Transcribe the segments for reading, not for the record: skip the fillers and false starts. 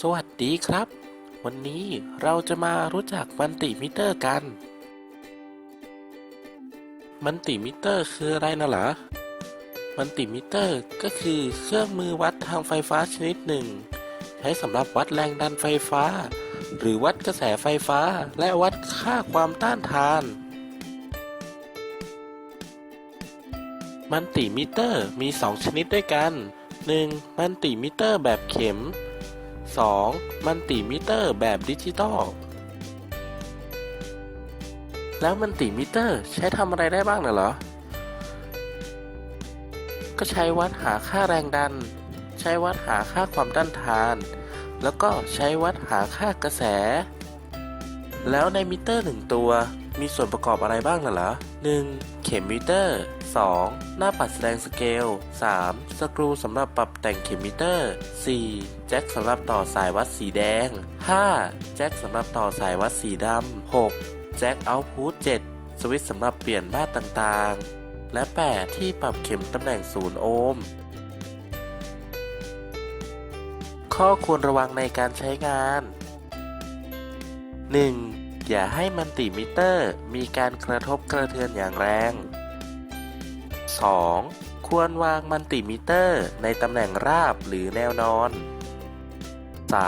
สวัสดีครับ วันนี้เราจะมารู้จักมัลติมิเตอร์กันมัลติมิเตอร์คืออะไรนะล่ะมัลติมิเตอร์ก็คือเครื่องมือวัดทางไฟฟ้าชนิดหนึ่งใช้สำหรับวัดแรงดันไฟฟ้าหรือวัดกระแสไฟฟ้าและวัดค่าความต้านทานมัลติมิเตอร์มี 2 ชนิดด้วยกัน 1. มัลติมิเตอร์แบบเข็ม 2. มัลติมิเตอร์แบบดิจิตอลแล้วมัลติมิเตอร์ใช้ทำอะไรได้บ้างน่ะเหรอก็ใช้วัดหาค่าแรงดันใช้วัดหาค่าความต้านทานแล้วก็ใช้วัดหาค่ากระแสแล้วในมิเตอร์1ตัวมีส่วนประกอบอะไรบ้างน่ะเหรอ 1. เข็มมิเตอร์ 2. หน้าปัดแสดงสเกล 3. สกรูสำหรับปรับแต่งเข็มมิเตอร์ 4. แจ็คสำหรับต่อสายวัดสีแดง 5. แจ็คสำหรับต่อสายวัดสีดำ 6. แจ็คเอาท์พุต 7. สวิตช์สำหรับเปลี่ยนบ้านต่างๆและ 8. ที่ปรับเข็มตำแหน่ง0 โอห์มข้อควรระวังในการใช้งาน 1. อย่าให้มัลติมิเตอร์มีการกระทบกระเทือนอย่างแรง 2. ควรวางมัลติมิเตอร์ในตำแหน่งราบหรือแนวนอน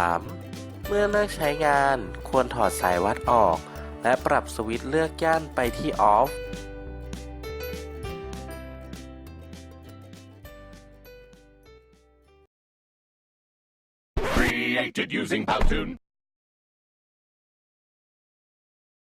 3. เมื่อเลิกใช้งานควรถอดสายวัดออกและปรับสวิตช์เลือกย่านไปที่ออฟCreated using Powtoon